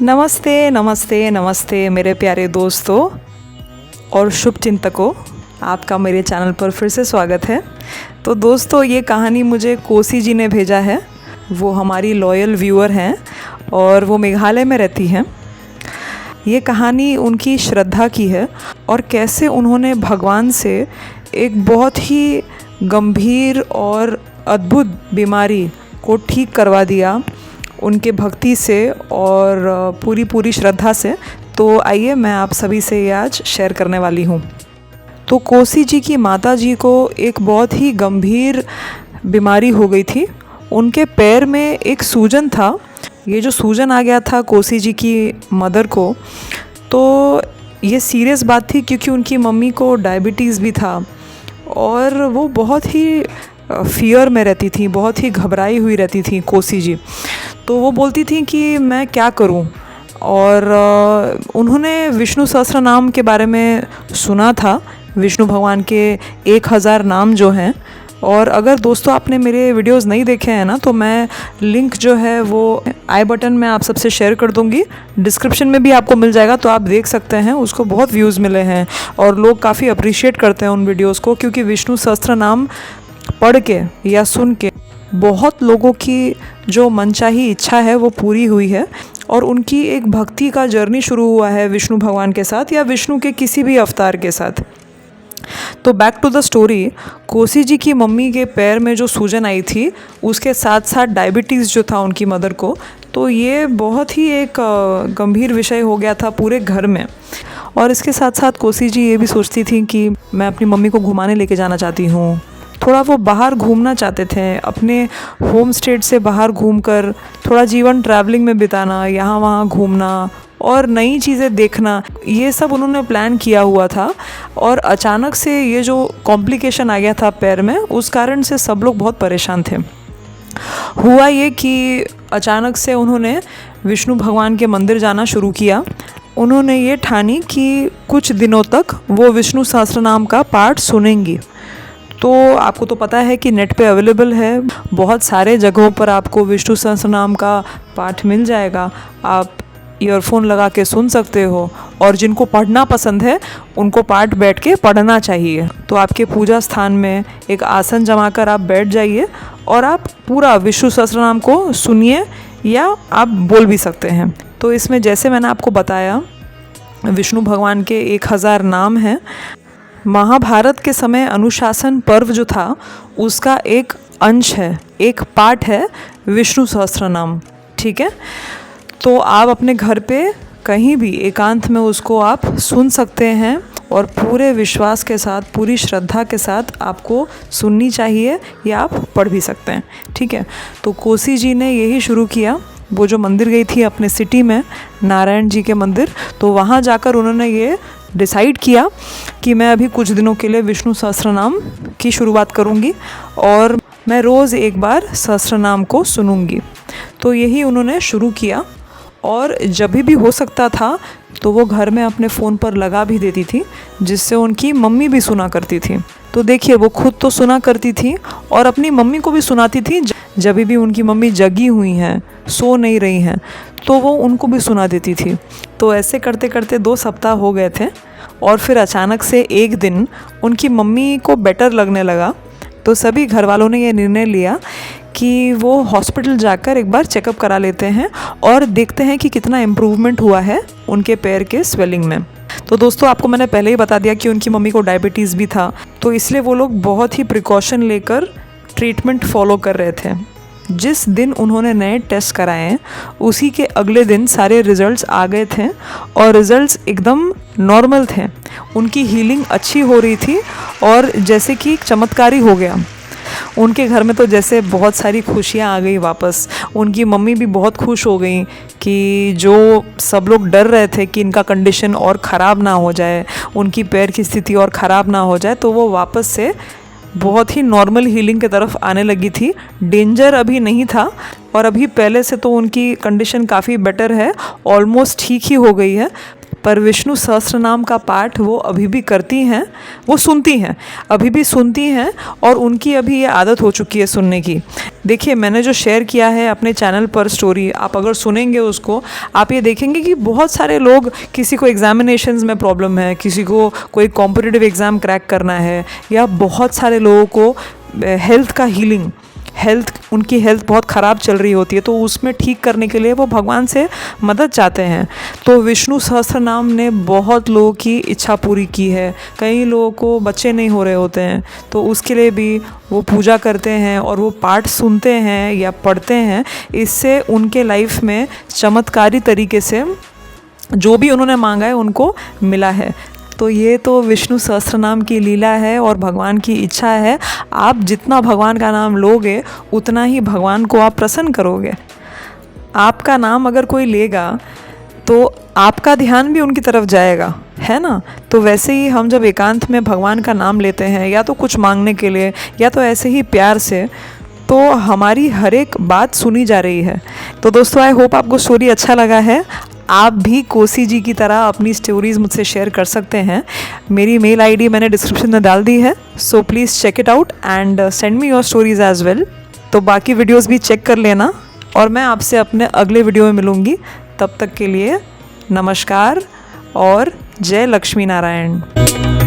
नमस्ते नमस्ते नमस्ते मेरे प्यारे दोस्तों और शुभ चिंतकों, आपका मेरे चैनल पर फिर से स्वागत है। तो दोस्तों, ये कहानी मुझे कोसी जी ने भेजा है। वो हमारी लॉयल व्यूअर हैं और वो मेघालय में रहती हैं। ये कहानी उनकी श्रद्धा की है और कैसे उन्होंने भगवान से एक बहुत ही गंभीर और अद्भुत बीमारी को ठीक करवा दिया उनके भक्ति से और पूरी श्रद्धा से। तो आइए मैं आप सभी से ये आज शेयर करने वाली हूँ। तो कोसी जी की माता जी को एक बहुत ही गंभीर बीमारी हो गई थी। उनके पैर में एक सूजन था। ये जो सूजन आ गया था कोसी जी की मदर को, तो ये सीरियस बात थी क्योंकि उनकी मम्मी को डायबिटीज़ भी था और वो बहुत ही फियर में रहती थी, बहुत ही घबराई हुई रहती थी कोसी जी। तो वो बोलती थी कि मैं क्या करूं। और उन्होंने विष्णु सहस्त्र नाम के बारे में सुना था, विष्णु भगवान के 1000 नाम जो हैं। और अगर दोस्तों आपने मेरे वीडियोस नहीं देखे हैं ना, तो मैं लिंक जो है वो आई बटन में आप सबसे शेयर कर दूंगी, डिस्क्रिप्शन में भी आपको मिल जाएगा, तो आप देख सकते हैं। उसको बहुत व्यूज़ मिले हैं और लोग काफ़ी अप्रिशिएट करते हैं उन वीडियोज़ को, क्योंकि विष्णु सहस्त्र नाम पढ़ के या सुन के बहुत लोगों की जो मनचाही इच्छा है वो पूरी हुई है और उनकी एक भक्ति का जर्नी शुरू हुआ है विष्णु भगवान के साथ या विष्णु के किसी भी अवतार के साथ। तो back to the story, Kosi ji की मम्मी के पैर में जो सूजन आई थी, उसके साथ साथ डायबिटीज़ जो था उनकी मदर को, तो ये बहुत ही एक गंभीर विषय हो गया था पूरे घर में। और इसके साथ साथ कोसी जी ये भी सोचती थी कि मैं अपनी मम्मी को घुमाने लेके जाना चाहती हूँ। थोड़ा वो बाहर घूमना चाहते थे, अपने होम स्टेट से बाहर घूमकर थोड़ा जीवन ट्रैवलिंग में बिताना, यहाँ वहाँ घूमना और नई चीज़ें देखना, ये सब उन्होंने प्लान किया हुआ था। और अचानक से ये जो कॉम्प्लिकेशन आ गया था पैर में, उस कारण से सब लोग बहुत परेशान थे। हुआ ये कि अचानक से उन्होंने विष्णु भगवान के मंदिर जाना शुरू किया। उन्होंने ये ठानी कि कुछ दिनों तक वो विष्णु सहस्त्र नाम का पाठ सुनेंगी। तो आपको तो पता है कि नेट पे अवेलेबल है, बहुत सारे जगहों पर आपको विष्णु सहस्त्र नाम का पाठ मिल जाएगा। आप ईयरफोन लगा के सुन सकते हो और जिनको पढ़ना पसंद है उनको पाठ बैठ के पढ़ना चाहिए। तो आपके पूजा स्थान में एक आसन जमाकर आप बैठ जाइए और आप पूरा विष्णु सहस्त्र नाम को सुनिए या आप बोल भी सकते हैं। तो इसमें जैसे मैंने आपको बताया, विष्णु भगवान के 1000 नाम हैं। महाभारत के समय अनुशासन पर्व जो था उसका एक अंश है, एक पार्ट है विष्णु सहस्त्र नाम। ठीक है, तो आप अपने घर पे कहीं भी एकांत में उसको आप सुन सकते हैं और पूरे विश्वास के साथ, पूरी श्रद्धा के साथ आपको सुननी चाहिए या आप पढ़ भी सकते हैं। ठीक है, तो कोसी जी ने यही शुरू किया। वो जो मंदिर गई थी अपने सिटी में, नारायण जी के मंदिर, तो वहाँ जाकर उन्होंने ये डिसाइड किया कि मैं अभी कुछ दिनों के लिए विष्णु सहस्त्र नाम की शुरुआत करूँगी और मैं रोज़ एक बार सहस्त्र नाम को सुनूंगी। तो यही उन्होंने शुरू किया और जब भी हो सकता था तो वो घर में अपने फ़ोन पर लगा भी देती थी, जिससे उनकी मम्मी भी सुना करती थी। तो देखिए, वो खुद तो सुना करती थी और अपनी मम्मी को भी सुनाती थी। जब भी उनकी मम्मी जगी हुई हैं, सो नहीं रही हैं, तो वो उनको भी सुना देती थी। तो ऐसे करते करते 2 सप्ताह हो गए थे और फिर अचानक से एक दिन उनकी मम्मी को बेटर लगने लगा। तो सभी घर वालों ने ये निर्णय लिया कि वो हॉस्पिटल जाकर एक बार चेकअप करा लेते हैं और देखते हैं कि कितना इम्प्रूवमेंट हुआ है उनके पैर के स्वेलिंग में। तो दोस्तों, आपको मैंने पहले ही बता दिया कि उनकी मम्मी को डायबिटीज़ भी था, तो इसलिए वो लोग बहुत ही प्रिकॉशन लेकर ट्रीटमेंट फॉलो कर रहे थे। जिस दिन उन्होंने नए टेस्ट कराए, उसी के अगले दिन सारे रिज़ल्ट्स आ गए थे और रिज़ल्ट्स एकदम नॉर्मल थे। उनकी हीलिंग अच्छी हो रही थी और जैसे कि चमत्कारी हो गया। उनके घर में तो जैसे बहुत सारी खुशियाँ आ गई वापस। उनकी मम्मी भी बहुत खुश हो गई कि जो सब लोग डर रहे थे कि इनका कंडीशन और ख़राब ना हो जाए, उनकी पैर की स्थिति और ख़राब ना हो जाए, तो वो वापस से बहुत ही नॉर्मल हीलिंग की तरफ आने लगी थी। डेंजर अभी नहीं था और अभी पहले से तो उनकी कंडीशन काफ़ी बेटर है, ऑलमोस्ट ठीक ही हो गई है। पर विष्णु सहस्त्र नाम का पाठ वो अभी भी करती हैं, वो सुनती हैं, अभी भी सुनती हैं और उनकी अभी ये आदत हो चुकी है सुनने की। देखिए, मैंने जो शेयर किया है अपने चैनल पर स्टोरी, आप अगर सुनेंगे उसको, आप ये देखेंगे कि बहुत सारे लोग, किसी को एग्जामिनेशंस में प्रॉब्लम है, किसी को कोई कॉम्पिटिटिव एग्ज़ाम क्रैक करना है, या बहुत सारे लोगों को हेल्थ का हीलिंग, उनकी हेल्थ बहुत ख़राब चल रही होती है, तो उसमें ठीक करने के लिए वो भगवान से मदद चाहते हैं। तो विष्णु सहस्त्र नाम ने बहुत लोगों की इच्छा पूरी की है। कई लोगों को बच्चे नहीं हो रहे होते हैं, तो उसके लिए भी वो पूजा करते हैं और वो पाठ सुनते हैं या पढ़ते हैं। इससे उनके लाइफ में चमत्कारी तरीके से जो भी उन्होंने मांगा है उनको मिला है। तो ये तो विष्णु सहस्त्र नाम की लीला है और भगवान की इच्छा है। आप जितना भगवान का नाम लोगे उतना ही भगवान को आप प्रसन्न करोगे। आपका नाम अगर कोई लेगा तो आपका ध्यान भी उनकी तरफ जाएगा, है ना। तो वैसे ही हम जब एकांत में भगवान का नाम लेते हैं, या तो कुछ मांगने के लिए या तो ऐसे ही प्यार से, तो हमारी हर एक बात सुनी जा रही है। तो दोस्तों, आई होप आपको स्टोरी अच्छा लगा है। आप भी कोसी जी की तरह अपनी स्टोरीज़ मुझसे शेयर कर सकते हैं। मेरी मेल आईडी मैंने डिस्क्रिप्शन में डाल दी है, so please check it out and send me your stories as well. तो बाकी वीडियोस भी चेक कर लेना और मैं आपसे अपने अगले वीडियो में मिलूँगी। तब तक के लिए नमस्कार और जय लक्ष्मी नारायण।